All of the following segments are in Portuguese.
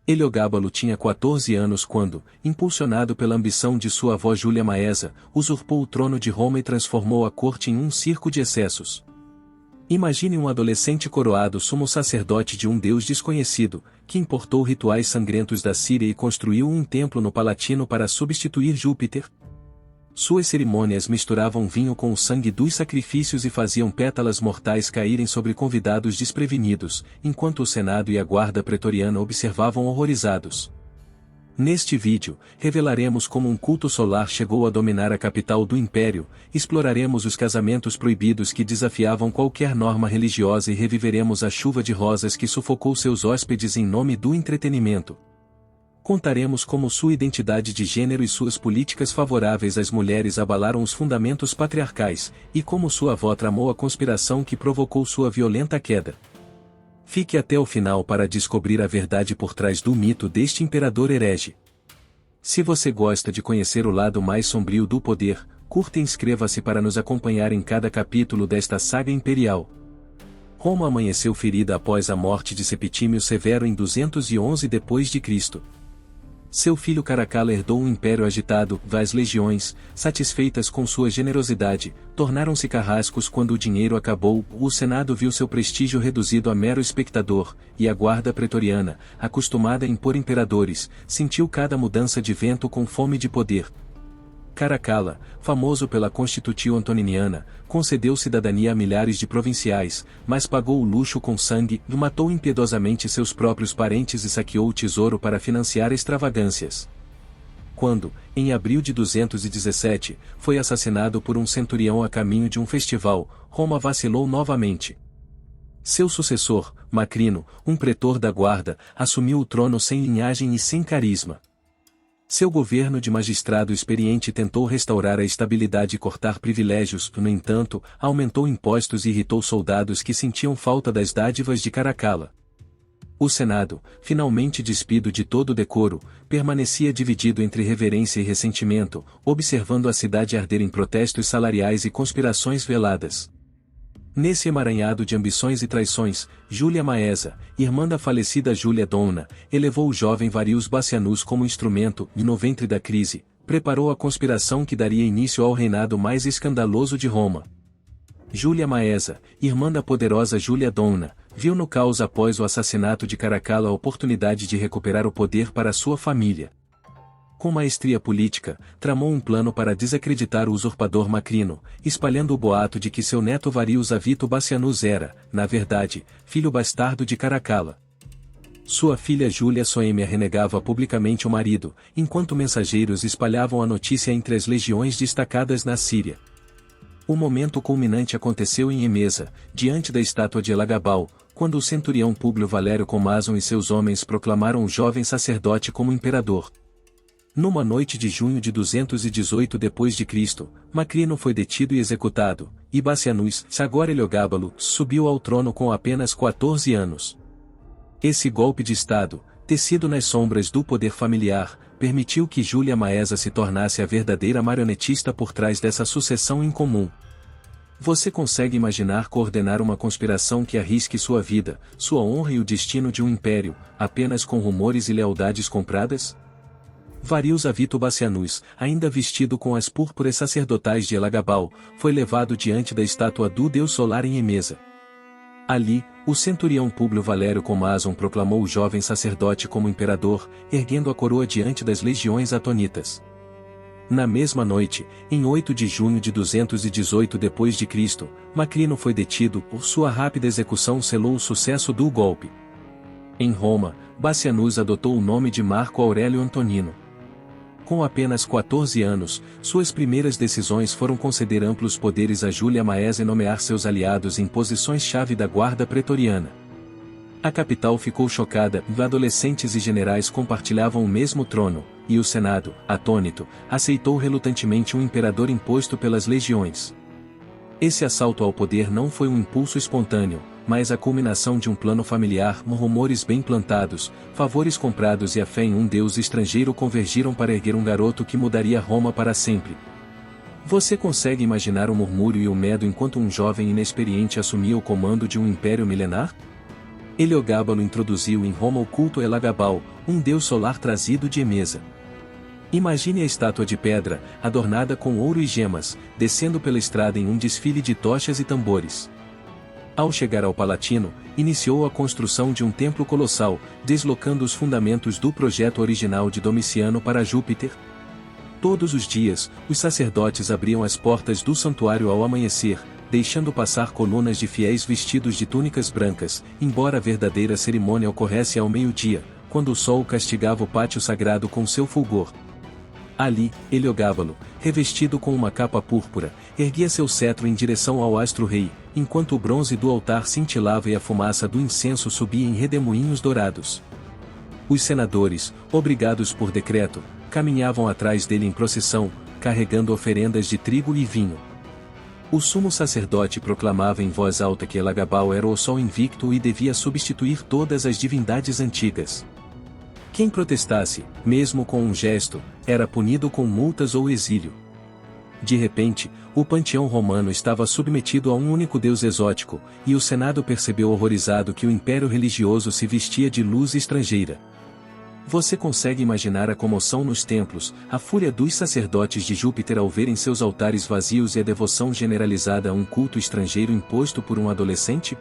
Heliogábalo tinha 14 anos quando, impulsionado pela ambição de sua avó Júlia Maesa, usurpou o trono de Roma e transformou a corte em um circo de excessos. Imagine um adolescente coroado sumo sacerdote de um deus desconhecido, que importou rituais sangrentos da Síria e construiu um templo no Palatino para substituir Júpiter. Suas cerimônias misturavam vinho com o sangue dos sacrifícios e faziam pétalas mortais caírem sobre convidados desprevenidos, enquanto o Senado e a guarda pretoriana observavam horrorizados. Neste vídeo, revelaremos como um culto solar chegou a dominar a capital do Império, exploraremos os casamentos proibidos que desafiavam qualquer norma religiosa e reviveremos a chuva de rosas que sufocou seus hóspedes em nome do entretenimento. Contaremos como sua identidade de gênero e suas políticas favoráveis às mulheres abalaram os fundamentos patriarcais, e como sua avó tramou a conspiração que provocou sua violenta queda. Fique até o final para descobrir a verdade por trás do mito deste imperador herege. Se você gosta de conhecer o lado mais sombrio do poder, curta e inscreva-se para nos acompanhar em cada capítulo desta saga imperial. Roma amanheceu ferida após a morte de Septímio Severo em 211 d.C. Seu filho Caracalla herdou um império agitado, as legiões, satisfeitas com sua generosidade, tornaram-se carrascos quando o dinheiro acabou, o Senado viu seu prestígio reduzido a mero espectador, e a guarda pretoriana, acostumada a impor imperadores, sentiu cada mudança de vento com fome de poder. Caracalla, famoso pela Constituição Antoniniana, concedeu cidadania a milhares de provinciais, mas pagou o luxo com sangue, matou impiedosamente seus próprios parentes e saqueou o tesouro para financiar extravagâncias. Quando, em abril de 217, foi assassinado por um centurião a caminho de um festival, Roma vacilou novamente. Seu sucessor, Macrino, um pretor da guarda, assumiu o trono sem linhagem e sem carisma. Seu governo de magistrado experiente tentou restaurar a estabilidade e cortar privilégios, no entanto, aumentou impostos e irritou soldados que sentiam falta das dádivas de Caracalla. O Senado, finalmente despido de todo decoro, permanecia dividido entre reverência e ressentimento, observando a cidade arder em protestos salariais e conspirações veladas. Nesse emaranhado de ambições e traições, Júlia Maesa, irmã da falecida Júlia Domna, elevou o jovem Varius Bassianus como instrumento e no ventre da crise, preparou a conspiração que daria início ao reinado mais escandaloso de Roma. Júlia Maesa, irmã da poderosa Júlia Domna, viu no caos após o assassinato de Caracalla a oportunidade de recuperar o poder para sua família. Com maestria política, tramou um plano para desacreditar o usurpador Macrino, espalhando o boato de que seu neto Varius Avito Bassianus era, na verdade, filho bastardo de Caracalla. Sua filha Júlia Soêmia renegava publicamente o marido, enquanto mensageiros espalhavam a notícia entre as legiões destacadas na Síria. O momento culminante aconteceu em Emesa, diante da estátua de Elagabal, quando o centurião Públio Valério Comason e seus homens proclamaram o jovem sacerdote como imperador. Numa noite de junho de 218 d.C., Macrino foi detido e executado, e Bassianus, agora Heliogábalo, subiu ao trono com apenas 14 anos. Esse golpe de Estado, tecido nas sombras do poder familiar, permitiu que Júlia Maesa se tornasse a verdadeira marionetista por trás dessa sucessão incomum. Você consegue imaginar coordenar uma conspiração que arrisque sua vida, sua honra e o destino de um império, apenas com rumores e lealdades compradas? Varius Avito Bassianus, ainda vestido com as púrpuras sacerdotais de Elagabal, foi levado diante da estátua do deus solar em Emesa. Ali, o centurião Públio Valério Comason proclamou o jovem sacerdote como imperador, erguendo a coroa diante das legiões atonitas. Na mesma noite, em 8 de junho de 218 d.C., Macrino foi detido, sua rápida execução selou o sucesso do golpe. Em Roma, Bassianus adotou o nome de Marco Aurélio Antonino. Com apenas 14 anos, suas primeiras decisões foram conceder amplos poderes a Júlia Maesa e nomear seus aliados em posições-chave da guarda pretoriana. A capital ficou chocada, adolescentes e generais compartilhavam o mesmo trono, e o Senado, atônito, aceitou relutantemente um imperador imposto pelas legiões. Esse assalto ao poder não foi um impulso espontâneo, mas a culminação de um plano familiar, rumores bem plantados, favores comprados e a fé em um deus estrangeiro convergiram para erguer um garoto que mudaria Roma para sempre. Você consegue imaginar o murmúrio e o medo enquanto um jovem inexperiente assumia o comando de um império milenar? Heliogábalo introduziu em Roma o culto a Elagabal, um deus solar trazido de Emesa. Imagine a estátua de pedra, adornada com ouro e gemas, descendo pela estrada em um desfile de tochas e tambores. Ao chegar ao Palatino, iniciou a construção de um templo colossal, deslocando os fundamentos do projeto original de Domiciano para Júpiter. Todos os dias, os sacerdotes abriam as portas do santuário ao amanhecer, deixando passar colunas de fiéis vestidos de túnicas brancas, embora a verdadeira cerimônia ocorresse ao meio-dia, quando o sol castigava o pátio sagrado com seu fulgor. Ali, Heliogábalo, revestido com uma capa púrpura, erguia seu cetro em direção ao astro-rei, enquanto o bronze do altar cintilava e a fumaça do incenso subia em redemoinhos dourados. Os senadores, obrigados por decreto, caminhavam atrás dele em procissão, carregando oferendas de trigo e vinho. O sumo sacerdote proclamava em voz alta que Elagabal era o sol invicto e devia substituir todas as divindades antigas. Quem protestasse, mesmo com um gesto, era punido com multas ou exílio. De repente, o panteão romano estava submetido a um único deus exótico, e o Senado percebeu horrorizado que o império religioso se vestia de luz estrangeira. Você consegue imaginar a comoção nos templos, a fúria dos sacerdotes de Júpiter ao verem seus altares vazios e a devoção generalizada a um culto estrangeiro imposto por um adolescente?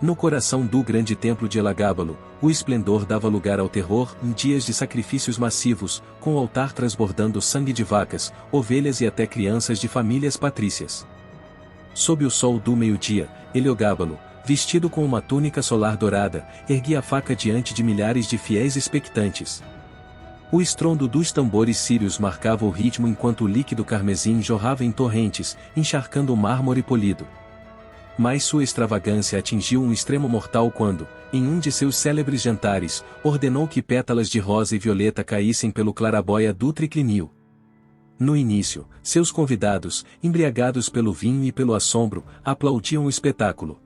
No coração do grande templo de Elagabalo, o esplendor dava lugar ao terror em dias de sacrifícios massivos, com o altar transbordando sangue de vacas, ovelhas e até crianças de famílias patrícias. Sob o sol do meio-dia, Heliogábalo, vestido com uma túnica solar dourada, erguia a faca diante de milhares de fiéis expectantes. O estrondo dos tambores sírios marcava o ritmo enquanto o líquido carmesim jorrava em torrentes, encharcando o mármore polido. Mas sua extravagância atingiu um extremo mortal quando, em um de seus célebres jantares, ordenou que pétalas de rosa e violeta caíssem pelo clarabóia do triclínio. No início, seus convidados, embriagados pelo vinho e pelo assombro, aplaudiam o espetáculo.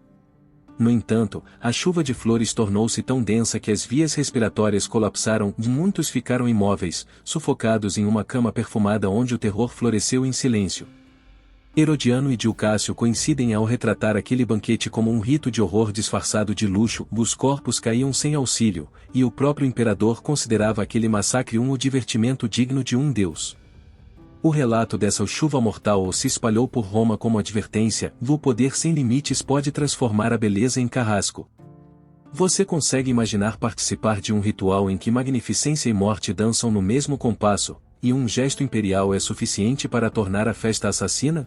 No entanto, a chuva de flores tornou-se tão densa que as vias respiratórias colapsaram e muitos ficaram imóveis, sufocados em uma cama perfumada onde o terror floresceu em silêncio. Herodiano e Dilcácio coincidem ao retratar aquele banquete como um rito de horror disfarçado de luxo, os corpos caíam sem auxílio, e o próprio imperador considerava aquele massacre um divertimento digno de um deus. O relato dessa chuva mortal se espalhou por Roma como advertência: o poder sem limites pode transformar a beleza em carrasco. Você consegue imaginar participar de um ritual em que magnificência e morte dançam no mesmo compasso, e um gesto imperial é suficiente para tornar a festa assassina?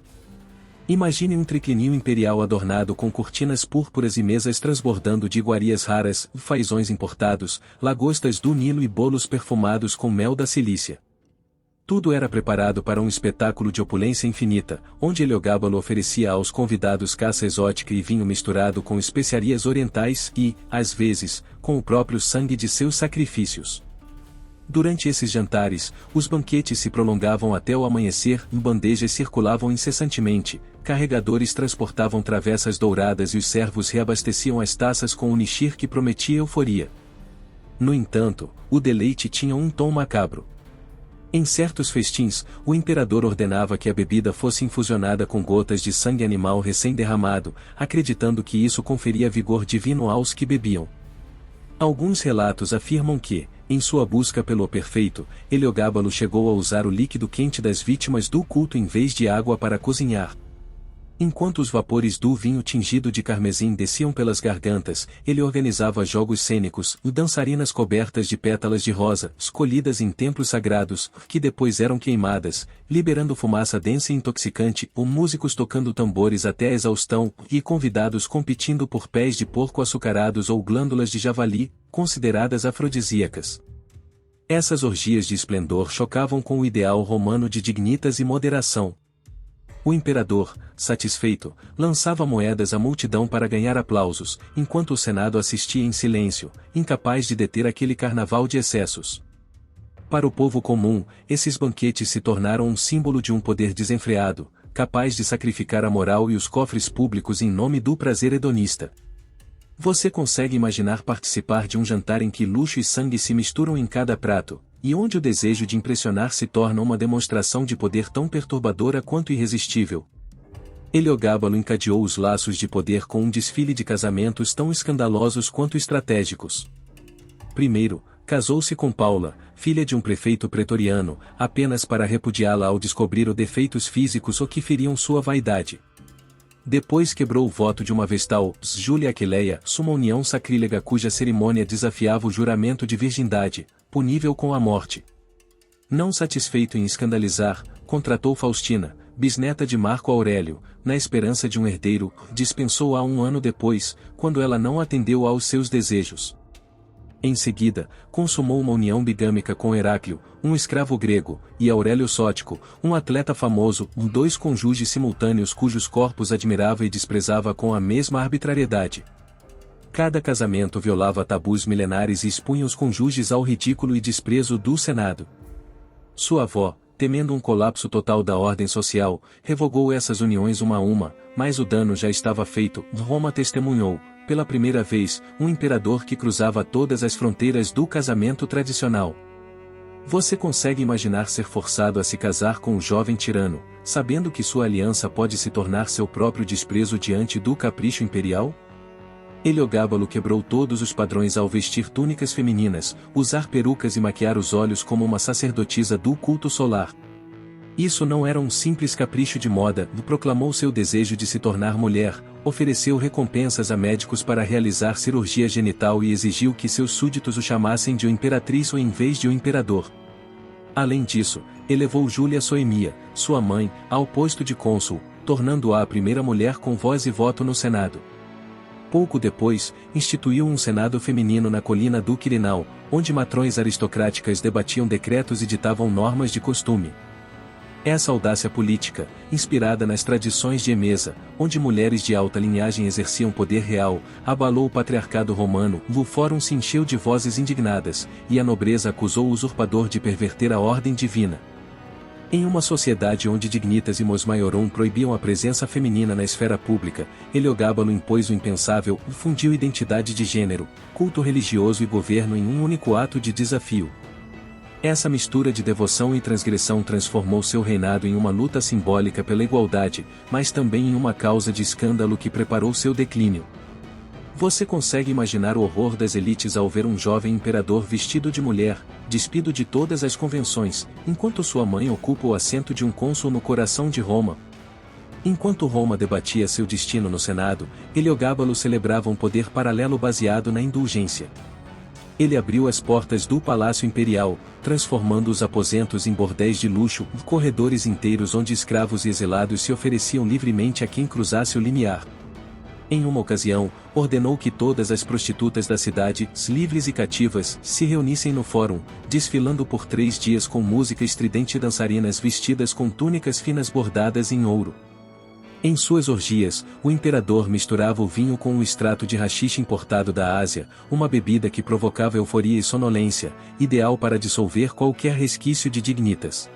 Imagine um triclínio imperial adornado com cortinas púrpuras e mesas transbordando de iguarias raras, fazões importados, lagostas do Nilo e bolos perfumados com mel da Cilícia. Tudo era preparado para um espetáculo de opulência infinita, onde Heliogábalo oferecia aos convidados caça exótica e vinho misturado com especiarias orientais e, às vezes, com o próprio sangue de seus sacrifícios. Durante esses jantares, os banquetes se prolongavam até o amanhecer e bandejas circulavam incessantemente, carregadores transportavam travessas douradas e os servos reabasteciam as taças com um nixir que prometia euforia. No entanto, o deleite tinha um tom macabro. Em certos festins, o imperador ordenava que a bebida fosse infusionada com gotas de sangue animal recém-derramado, acreditando que isso conferia vigor divino aos que bebiam. Alguns relatos afirmam que, em sua busca pelo perfeito, Heliogábalo chegou a usar o líquido quente das vítimas do culto em vez de água para cozinhar. Enquanto os vapores do vinho tingido de carmesim desciam pelas gargantas, ele organizava jogos cênicos, dançarinas cobertas de pétalas de rosa, escolhidas em templos sagrados, que depois eram queimadas, liberando fumaça densa e intoxicante, ou músicos tocando tambores até a exaustão, e convidados competindo por pés de porco açucarados ou glândulas de javali, consideradas afrodisíacas. Essas orgias de esplendor chocavam com o ideal romano de dignitas e moderação. O imperador, satisfeito, lançava moedas à multidão para ganhar aplausos, enquanto o Senado assistia em silêncio, incapaz de deter aquele carnaval de excessos. Para o povo comum, esses banquetes se tornaram um símbolo de um poder desenfreado, capaz de sacrificar a moral e os cofres públicos em nome do prazer hedonista. Você consegue imaginar participar de um jantar em que luxo e sangue se misturam em cada prato, e onde o desejo de impressionar se torna uma demonstração de poder tão perturbadora quanto irresistível? Heliogábalo encadeou os laços de poder com um desfile de casamentos tão escandalosos quanto estratégicos. Primeiro, casou-se com Paula, filha de um prefeito pretoriano, apenas para repudiá-la ao descobrir os defeitos físicos ou que feriam sua vaidade. Depois quebrou o voto de uma vestal, Júlia Aquileia, uma união sacrílega cuja cerimônia desafiava o juramento de virgindade, punível com a morte. Não satisfeito em escandalizar, contratou Faustina, bisneta de Marco Aurélio, na esperança de um herdeiro, dispensou-a 1 ano depois, quando ela não atendeu aos seus desejos. Em seguida, consumou uma união bigâmica com Heráclio, um escravo grego, e Aurélio Sótico, um atleta famoso, 2 cônjuges simultâneos cujos corpos admirava e desprezava com a mesma arbitrariedade. Cada casamento violava tabus milenares e expunha os cônjuges ao ridículo e desprezo do Senado. Sua avó, temendo um colapso total da ordem social, revogou essas uniões uma a uma, mas o dano já estava feito. Roma testemunhou, pela primeira vez, um imperador que cruzava todas as fronteiras do casamento tradicional. Você consegue imaginar ser forçado a se casar com um jovem tirano, sabendo que sua aliança pode se tornar seu próprio desprezo diante do capricho imperial? Heliogábalo quebrou todos os padrões ao vestir túnicas femininas, usar perucas e maquiar os olhos como uma sacerdotisa do culto solar. Isso não era um simples capricho de moda, proclamou seu desejo de se tornar mulher, ofereceu recompensas a médicos para realizar cirurgia genital e exigiu que seus súditos o chamassem de imperatriz ou em vez de imperador. Além disso, elevou Júlia Soemia, sua mãe, ao posto de cônsul, tornando-a a primeira mulher com voz e voto no Senado. Pouco depois, instituiu um Senado feminino na colina do Quirinal, onde matrões aristocráticas debatiam decretos e ditavam normas de costume. Essa audácia política, inspirada nas tradições de Emesa, onde mulheres de alta linhagem exerciam poder real, abalou o patriarcado romano. O fórum se encheu de vozes indignadas, e a nobreza acusou o usurpador de perverter a ordem divina. Em uma sociedade onde dignitas e mos maiorum proibiam a presença feminina na esfera pública, Heliogábalo impôs o impensável, fundiu identidade de gênero, culto religioso e governo em um único ato de desafio. Essa mistura de devoção e transgressão transformou seu reinado em uma luta simbólica pela igualdade, mas também em uma causa de escândalo que preparou seu declínio. Você consegue imaginar o horror das elites ao ver um jovem imperador vestido de mulher, despido de todas as convenções, enquanto sua mãe ocupa o assento de um cônsul no coração de Roma? Enquanto Roma debatia seu destino no Senado, Heliogábalo celebrava um poder paralelo baseado na indulgência. Ele abriu as portas do Palácio Imperial, transformando os aposentos em bordéis de luxo, corredores inteiros onde escravos e exilados se ofereciam livremente a quem cruzasse o limiar. Em uma ocasião, ordenou que todas as prostitutas da cidade, livres e cativas, se reunissem no fórum, desfilando por 3 dias com música estridente e dançarinas vestidas com túnicas finas bordadas em ouro. Em suas orgias, o imperador misturava o vinho com um extrato de haxixe importado da Ásia, uma bebida que provocava euforia e sonolência, ideal para dissolver qualquer resquício de dignitas.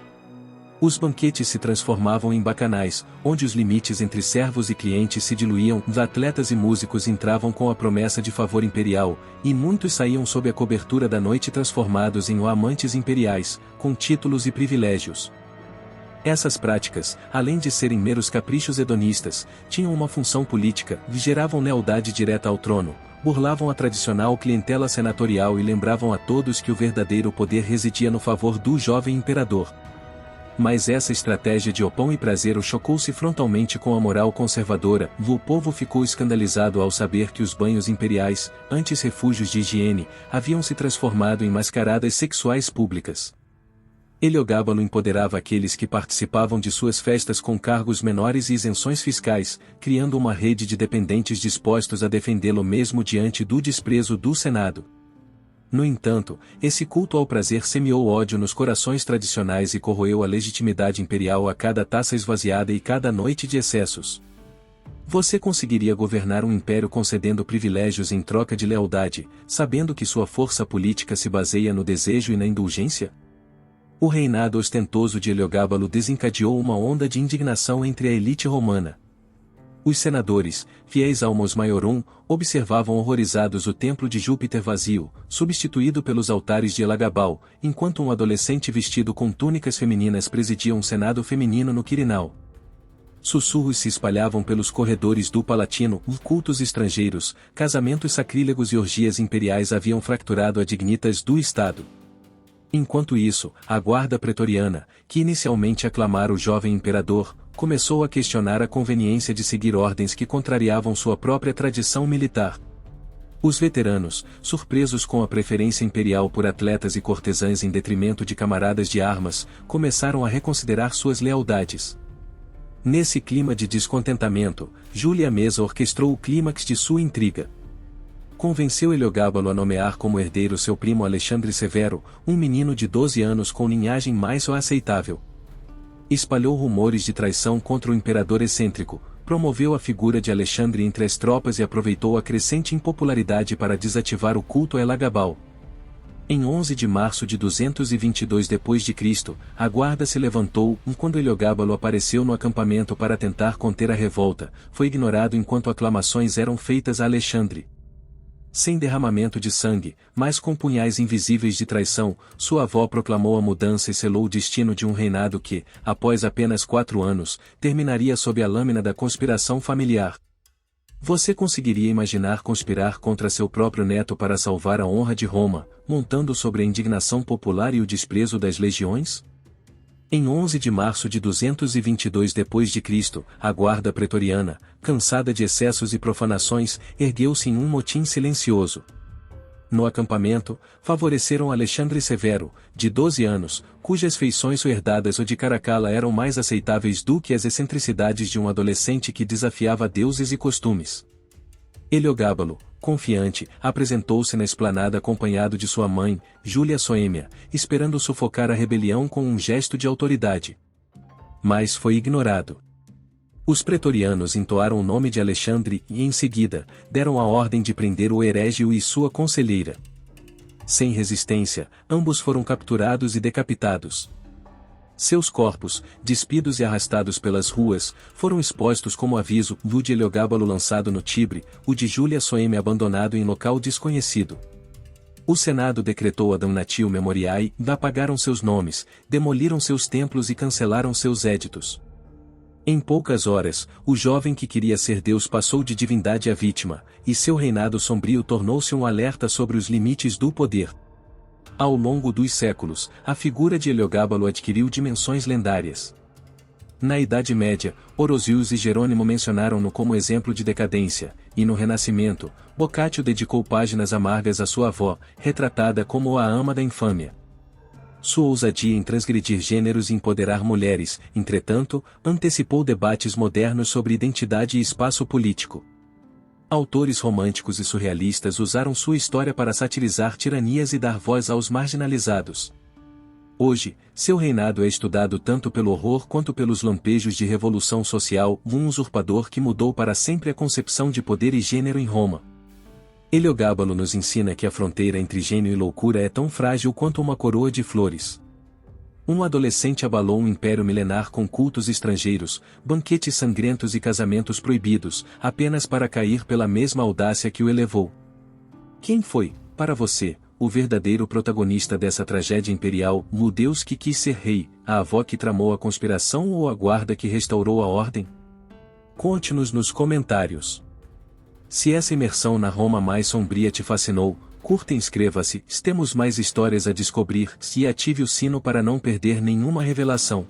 Os banquetes se transformavam em bacanais, onde os limites entre servos e clientes se diluíam, os atletas e músicos entravam com a promessa de favor imperial, e muitos saíam sob a cobertura da noite transformados em amantes imperiais, com títulos e privilégios. Essas práticas, além de serem meros caprichos hedonistas, tinham uma função política, geravam lealdade direta ao trono, burlavam a tradicional clientela senatorial e lembravam a todos que o verdadeiro poder residia no favor do jovem imperador. Mas essa estratégia de opão e prazer chocou-se frontalmente com a moral conservadora. O povo ficou escandalizado ao saber que os banhos imperiais, antes refúgios de higiene, haviam se transformado em mascaradas sexuais públicas. Heliogábalo empoderava aqueles que participavam de suas festas com cargos menores e isenções fiscais, criando uma rede de dependentes dispostos a defendê-lo mesmo diante do desprezo do Senado. No entanto, esse culto ao prazer semeou ódio nos corações tradicionais e corroeu a legitimidade imperial a cada taça esvaziada e cada noite de excessos. Você conseguiria governar um império concedendo privilégios em troca de lealdade, sabendo que sua força política se baseia no desejo e na indulgência? O reinado ostentoso de Heliogábalo desencadeou uma onda de indignação entre a elite romana. Os senadores, fiéis ao mos maiorum, observavam horrorizados o templo de Júpiter vazio, substituído pelos altares de Elagabal, enquanto um adolescente vestido com túnicas femininas presidia um senado feminino no Quirinal. Sussurros se espalhavam pelos corredores do Palatino, cultos estrangeiros, casamentos sacrílegos e orgias imperiais haviam fracturado a dignitas do Estado. Enquanto isso, a guarda pretoriana, que inicialmente aclamara o jovem imperador, começou a questionar a conveniência de seguir ordens que contrariavam sua própria tradição militar. Os veteranos, surpresos com a preferência imperial por atletas e cortesãs em detrimento de camaradas de armas, começaram a reconsiderar suas lealdades. Nesse clima de descontentamento, Júlia Mesa orquestrou o clímax de sua intriga. Convenceu Heliogábalo a nomear como herdeiro seu primo Alexandre Severo, um menino de 12 anos com linhagem mais aceitável. Espalhou rumores de traição contra o imperador excêntrico, promoveu a figura de Alexandre entre as tropas e aproveitou a crescente impopularidade para desativar o culto a Elagabal. Em 11 de março de 222 d.C., a guarda se levantou quando Heliogábalo apareceu no acampamento para tentar conter a revolta, foi ignorado enquanto aclamações eram feitas a Alexandre. Sem derramamento de sangue, mas com punhais invisíveis de traição, sua avó proclamou a mudança e selou o destino de um reinado que, após apenas 4 anos, terminaria sob a lâmina da conspiração familiar. Você conseguiria imaginar conspirar contra seu próprio neto para salvar a honra de Roma, montando sobre a indignação popular e o desprezo das legiões? Em 11 de março de 222 d.C., a guarda pretoriana, cansada de excessos e profanações, ergueu-se em um motim silencioso. No acampamento, favoreceram Alexandre Severo, de 12 anos, cujas feições herdadas ou de Caracalla eram mais aceitáveis do que as excentricidades de um adolescente que desafiava deuses e costumes. Heliogábalo, confiante, apresentou-se na esplanada acompanhado de sua mãe, Júlia Soêmia, esperando sufocar a rebelião com um gesto de autoridade. Mas foi ignorado. Os pretorianos entoaram o nome de Alexandre e, em seguida, deram a ordem de prender o herégio e sua conselheira. Sem resistência, ambos foram capturados e decapitados. Seus corpos, despidos e arrastados pelas ruas, foram expostos como aviso, o de Heliogábalo lançado no Tibre, o de Júlia Soêmia abandonado em local desconhecido. O Senado decretou a damnatio memoriae, apagaram seus nomes, demoliram seus templos e cancelaram seus éditos. Em poucas horas, o jovem que queria ser Deus passou de divindade a vítima, e seu reinado sombrio tornou-se um alerta sobre os limites do poder. Ao longo dos séculos, a figura de Heliogábalo adquiriu dimensões lendárias. Na Idade Média, Orosius e Jerônimo mencionaram-no como exemplo de decadência, e no Renascimento, Boccaccio dedicou páginas amargas à sua avó, retratada como a ama da infâmia. Sua ousadia em transgredir gêneros e empoderar mulheres, entretanto, antecipou debates modernos sobre identidade e espaço político. Autores românticos e surrealistas usaram sua história para satirizar tiranias e dar voz aos marginalizados. Hoje, seu reinado é estudado tanto pelo horror quanto pelos lampejos de revolução social, um usurpador que mudou para sempre a concepção de poder e gênero em Roma. Heliogábalo nos ensina que a fronteira entre gênio e loucura é tão frágil quanto uma coroa de flores. Um adolescente abalou um império milenar com cultos estrangeiros, banquetes sangrentos e casamentos proibidos, apenas para cair pela mesma audácia que o elevou. Quem foi, para você, o verdadeiro protagonista dessa tragédia imperial, o Deus que quis ser rei, a avó que tramou a conspiração ou a guarda que restaurou a ordem? Conte-nos nos comentários. Se essa imersão na Roma mais sombria te fascinou, curta e inscreva-se, temos mais histórias a descobrir, e ative o sino para não perder nenhuma revelação.